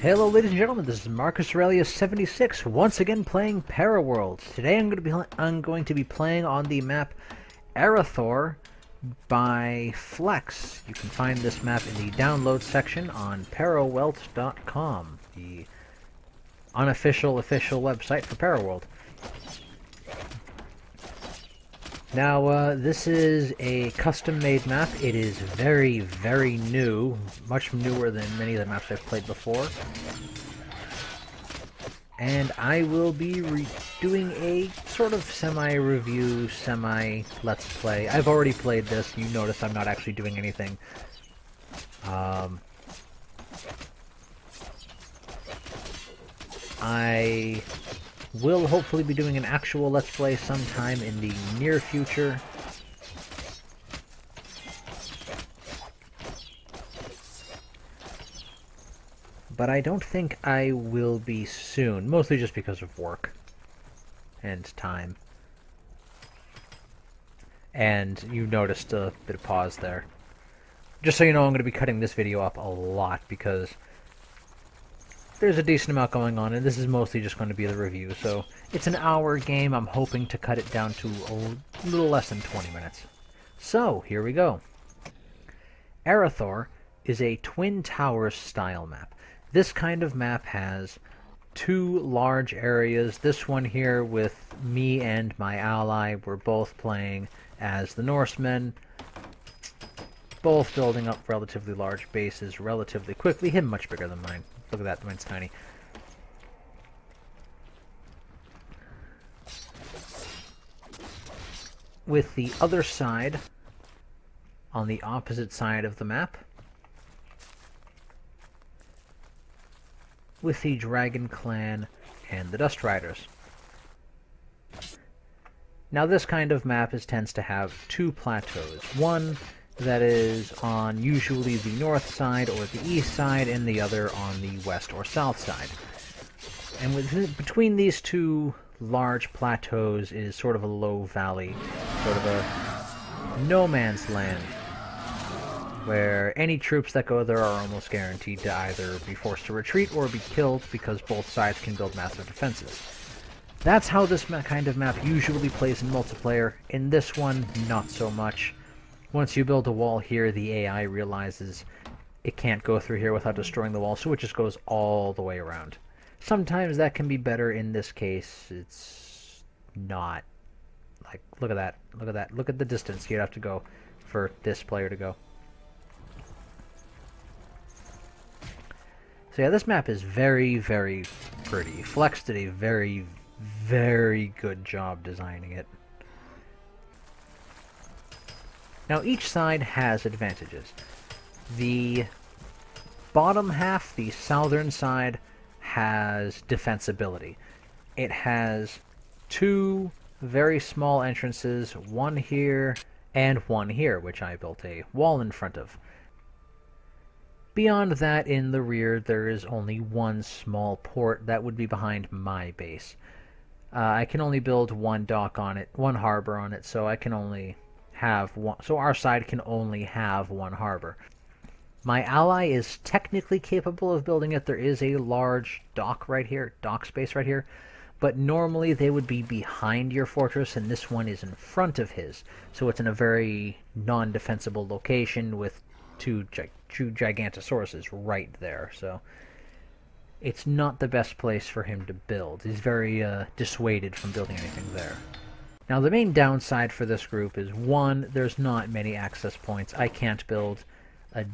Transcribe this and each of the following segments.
Hello ladies and gentlemen, this is Marcus Aurelius 76, once again playing Paraworld. Today I'm going to be playing on the map Arethor by Flex. You can find this map in the download section on Paraworld.com, the unofficial website for Paraworld. Now, this is a custom-made map. It is very, very new, much newer than many of the maps I've played before. And I will be doing a sort of semi-review, semi-let's play. I've already played this. You notice I'm not actually doing anything. I will hopefully be doing an actual Let's Play sometime in the near future. But I don't think I will be soon, mostly just because of work and time. And you noticed a bit of pause there. Just so you know, I'm going to be cutting this video up a lot because there's a decent amount going on, and this is mostly just going to be the review. So it's an hour game. I'm hoping to cut it down to a little less than 20 minutes. So here we go. Arethor is a Twin Towers style map. This kind of map has two large areas. This one here with me and my ally. We're both playing as the Norsemen, both building up relatively large bases relatively quickly. Him much bigger than mine. Look at that, mine's tiny. With the other side, on the opposite side of the map, with the Dragon Clan and the Dust Riders. Now this kind of map tends to have two plateaus. One that is on usually the north side or the east side, and the other on the west or south side. And between these two large plateaus is sort of a low valley, sort of a no man's land, where any troops that go there are almost guaranteed to either be forced to retreat or be killed because both sides can build massive defenses. That's how this kind of map usually plays in multiplayer. In this one, not so much. Once you build a wall here, the AI realizes it can't go through here without destroying the wall, so it just goes all the way around. Sometimes that can be better. In this case, it's not. Like, look at that. Look at that. Look at the distance you'd have to go for this player to go. So yeah, this map is very, very pretty. Flex did a very, very good job designing it. Now each side has advantages. The bottom half, the southern side, has defensibility. It has two very small entrances, one here and one here, which I built a wall in front of. Beyond that, in the rear, there is only one small port that would be behind my base. I can only build one dock on it, one harbor on it, so I can only have one, so our side can only have one harbor. My ally is technically capable of building it. There is a large dock right here, dock space right here, but normally they would be behind your fortress, and this one is in front of his, so it's in a very non-defensible location with two Gigantosauruses right there, so it's not the best place for him to build. He's very dissuaded from building anything there. Now the main downside for this group is, one, there's not many access points. I can't build a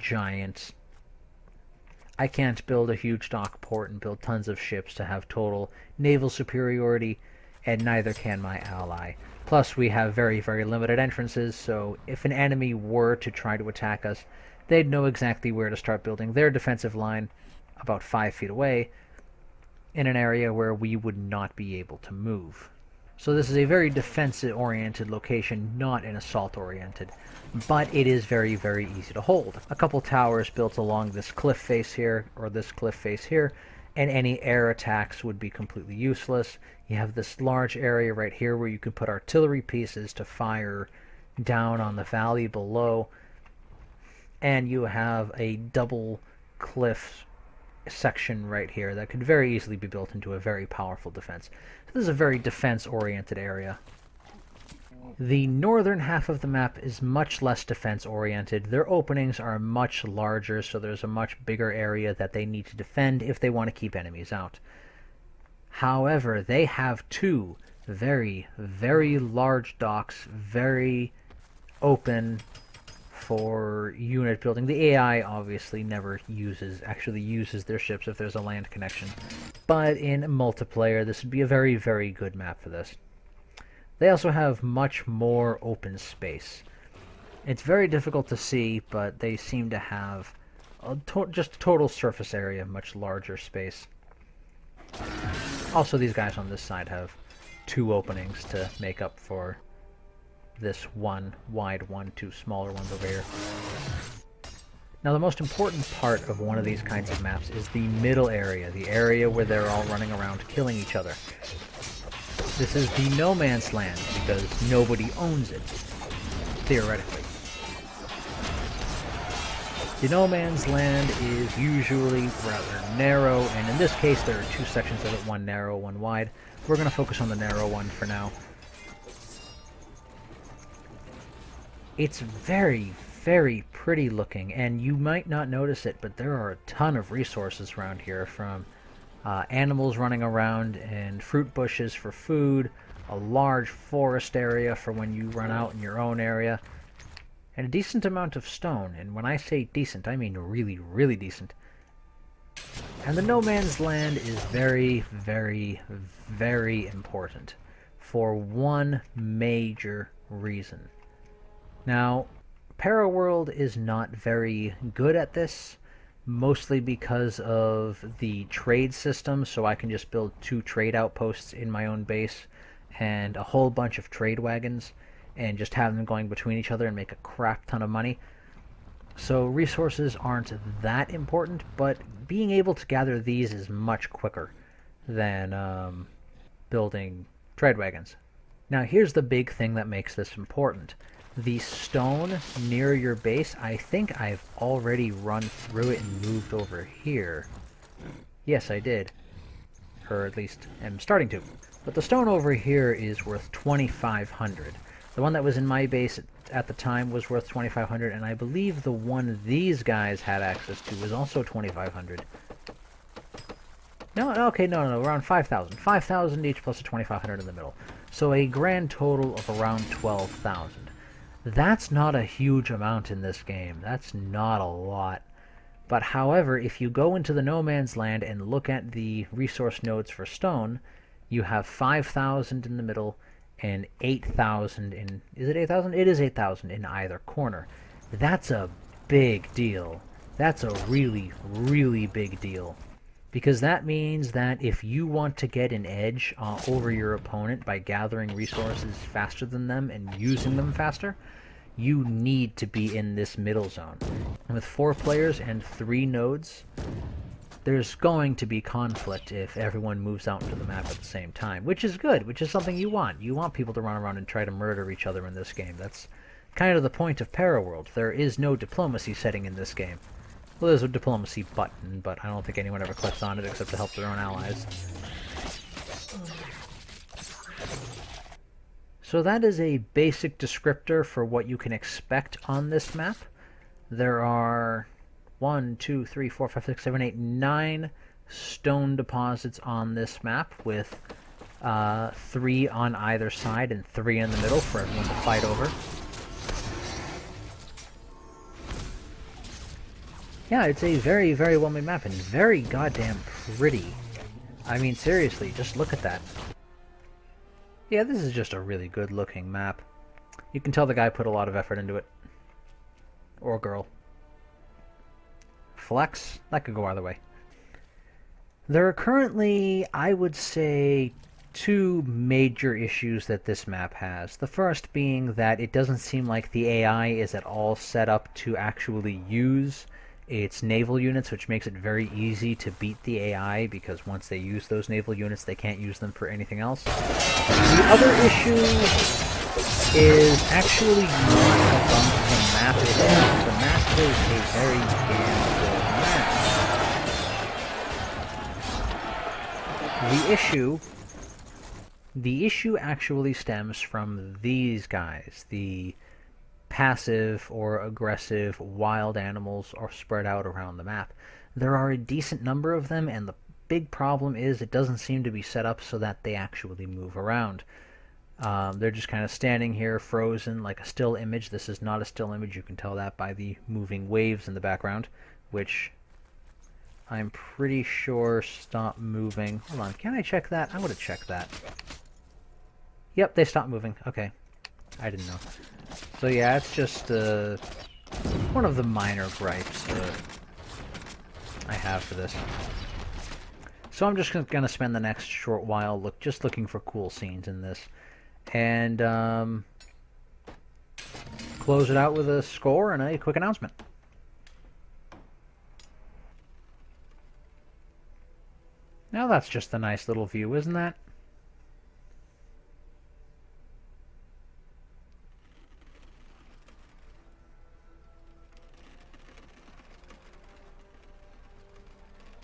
huge dock port and build tons of ships to have total naval superiority, and neither can my ally. Plus we have very, very limited entrances, so if an enemy were to try to attack us, they'd know exactly where to start building their defensive line, about 5 feet away, in an area where we would not be able to move. So this is a very defensive-oriented location, not an assault-oriented, but it is very, very easy to hold. A couple towers built along this cliff face here, or this cliff face here, and any air attacks would be completely useless. You have this large area right here where you can put artillery pieces to fire down on the valley below, and you have a double cliff section right here that could very easily be built into a very powerful defense. So this is a very defense-oriented area. The northern half of the map is much less defense-oriented. Their openings are much larger, so there's a much bigger area that they need to defend if they want to keep enemies out. However, they have two very, very large docks, very open for unit building. The AI obviously never actually uses their ships if there's a land connection. But in multiplayer, this would be a very, very good map for this. They also have much more open space. It's very difficult to see, but they seem to have just total surface area, much larger space. Also, these guys on this side have two openings to make up for this one wide one, two smaller ones over here. Now, the most important part of one of these kinds of maps is the middle area, the area where they're all running around killing each other. This is the no man's land because nobody owns it, theoretically. The no man's land is usually rather narrow, and in this case there are two sections of it, one narrow, one wide. We're going to focus on the narrow one for now. It's very, very pretty looking, and you might not notice it, but there are a ton of resources around here, from animals running around and fruit bushes for food, a large forest area for when you run out in your own area, and a decent amount of stone. And when I say decent, I mean really, really decent. And the no man's land is very, very, very important for one major reason. Now, Paraworld is not very good at this, mostly because of the trade system, so I can just build 2 trade outposts in my own base and a whole bunch of trade wagons and just have them going between each other and make a crap ton of money. So resources aren't that important, but being able to gather these is much quicker than building trade wagons. Now here's the big thing that makes this important. The stone near your base, I think I've already run through it and moved over here. Yes, I did. Or at least am starting to. But the stone over here is worth 2,500. The one that was in my base at the time was worth 2,500, and I believe the one these guys had access to was also 2,500. No, okay, no, around 5,000. 5,000 each plus a 2,500 in the middle. So a grand total of around 12,000. That's not a huge amount in this game. That's not a lot. But however, if you go into the no man's land and look at the resource nodes for stone, you have 5,000 in the middle and 8,000 in... Is it 8,000? It is 8,000 in either corner. That's a big deal. That's a really, really big deal. Because that means that if you want to get an edge over your opponent by gathering resources faster than them and using them faster, you need to be in this middle zone. And with 4 players and 3 nodes, there's going to be conflict if everyone moves out into the map at the same time, which is good, which is something you want. You want people to run around and try to murder each other in this game. That's kind of the point of Paraworld. There is no diplomacy setting in this game. Well, there's a diplomacy button, but I don't think anyone ever clicks on it except to help their own allies. So that is a basic descriptor for what you can expect on this map. There are 1, 2, 3, 4, 5, 6, 7, 8, 9 stone deposits on this map, with 3 on either side and 3 in the middle for everyone to fight over. Yeah, it's a very, very well-made map, and very goddamn pretty. I mean, seriously, just look at that. Yeah, this is just a really good-looking map. You can tell the guy put a lot of effort into it. Or girl. Flex? That could go either way. There are currently, I would say, 2 major issues that this map has. The first being that it doesn't seem like the AI is at all set up to actually use its naval units, which makes it very easy to beat the AI, because once they use those naval units, they can't use them for anything else. The other issue is actually not about the map itself. The map is a very damn good map. The issue actually stems from these guys. The passive or aggressive wild animals are spread out around the map. There are a decent number of them, and the big problem is it doesn't seem to be set up so that they actually move around. They're just kind of standing here frozen like a still image. This is not a still image. You can tell that by the moving waves in the background, which I'm pretty sure stop moving. Hold on, can I check that? I would have checked that. Yep, they stopped moving. Okay. I didn't know. So yeah, it's just one of the minor gripes I have for this. So I'm just going to spend the next short while looking for cool scenes in this. And close it out with a score and a quick announcement. Now that's just a nice little view, isn't that?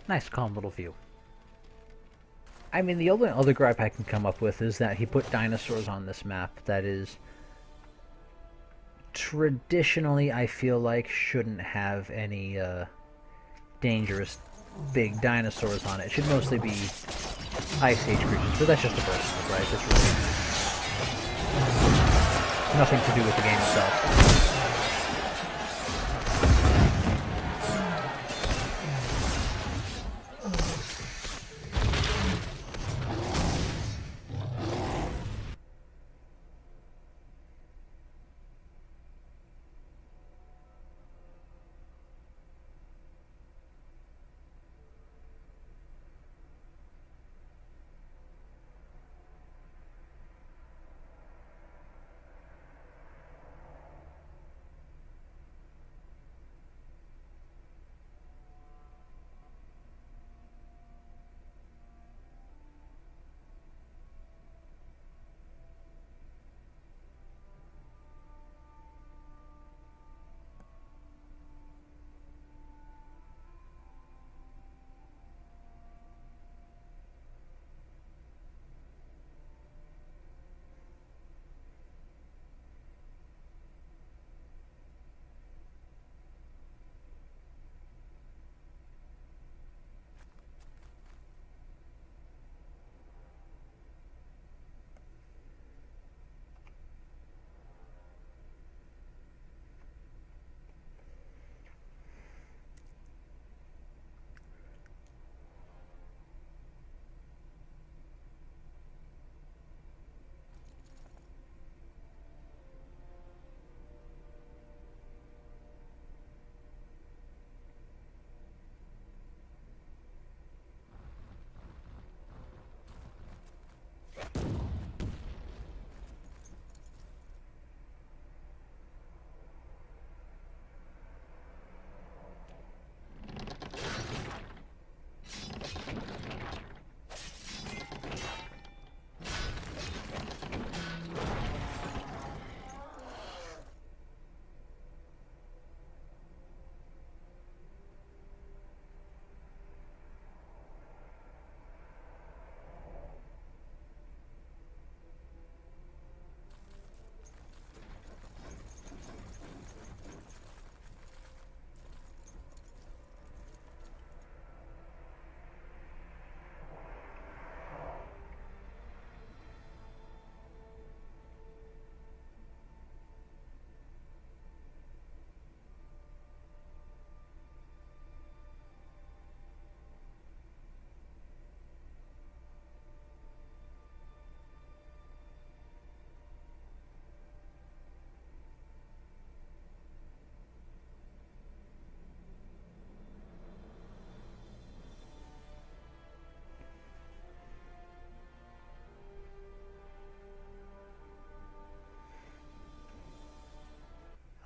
Nice, calm little view. I mean, the only other gripe I can come up with is that he put dinosaurs on this map that is traditionally, I feel like, shouldn't have any dangerous big dinosaurs on it. It should mostly be Ice Age creatures, but that's just a personal gripe. It's really nothing to do with the game itself.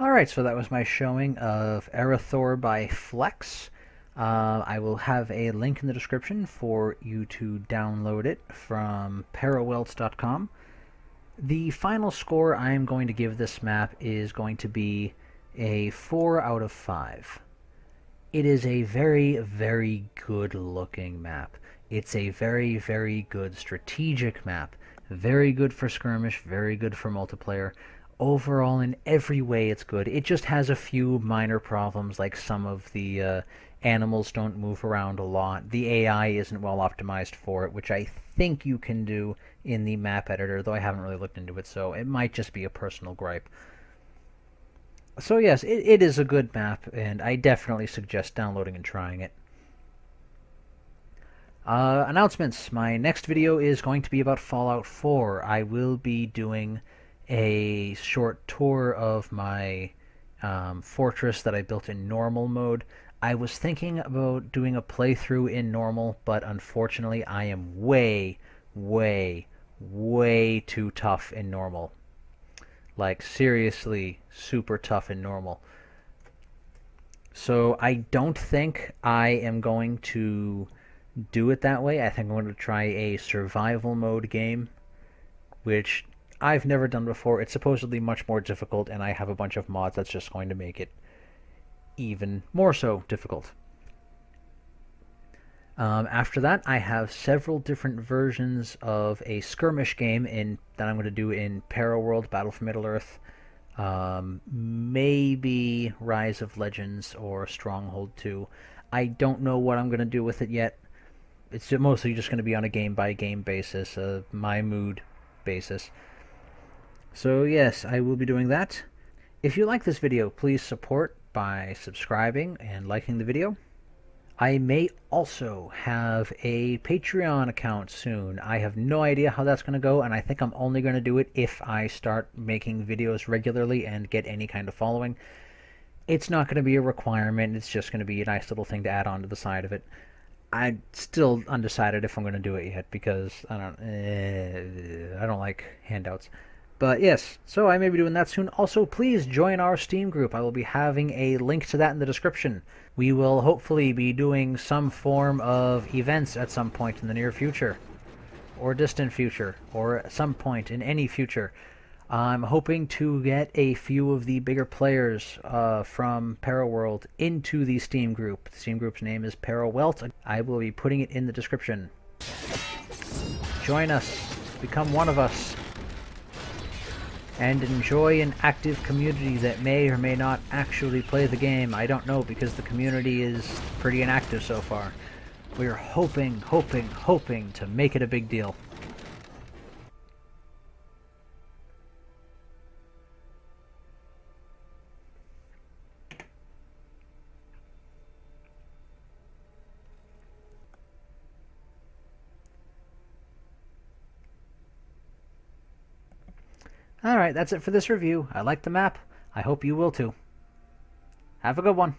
Alright, so that was my showing of Arethor by Flex. I will have a link in the description for you to download it from Paraworld.com. The final score I am going to give this map is going to be a 4 out of 5. It is a very, very good looking map. It's a very, very good strategic map. Very good for skirmish, very good for multiplayer. Overall, in every way, it's good. It just has a few minor problems, like some of the animals don't move around a lot. The AI isn't well optimized for it, which I think you can do in the map editor, though I haven't really looked into it, so it might just be a personal gripe. So yes, it is a good map, and I definitely suggest downloading and trying it. Announcements. My next video is going to be about Fallout 4. I will be doing a short tour of my fortress that I built in normal mode. I was thinking about doing a playthrough in normal, but unfortunately I am way, way, way too tough in normal. Like, seriously, super tough in normal. So I don't think I am going to do it that way. I think I'm going to try a survival mode game, which I've never done before. It's supposedly much more difficult, and I have a bunch of mods that's just going to make it even more so difficult. After that, I have several different versions of a skirmish game that I'm going to do in Paraworld, Battle for Middle-earth, maybe Rise of Legends or Stronghold 2. I don't know what I'm going to do with it yet. It's mostly just going to be on a game-by-game basis, my mood basis. So yes, I will be doing that. If you like this video, please support by subscribing and liking the video. I may also have a Patreon account soon. I have no idea how that's going to go, and I think I'm only going to do it if I start making videos regularly and get any kind of following. It's not going to be a requirement. It's just going to be a nice little thing to add on to the side of it. I'm still undecided if I'm going to do it yet because I don't like handouts. But yes, so I may be doing that soon. Also, please join our Steam group. I will be having a link to that in the description. We will hopefully be doing some form of events at some point in the near future, or distant future, or at some point in any future. I'm hoping to get a few of the bigger players from Paraworld into the Steam group. The Steam group's name is Paraworld. I will be putting it in the description. Join us. Become one of us. And enjoy an active community that may or may not actually play the game. I don't know, because the community is pretty inactive so far. We're hoping to make it a big deal. Alright, that's it for this review. I like the map. I hope you will too. Have a good one.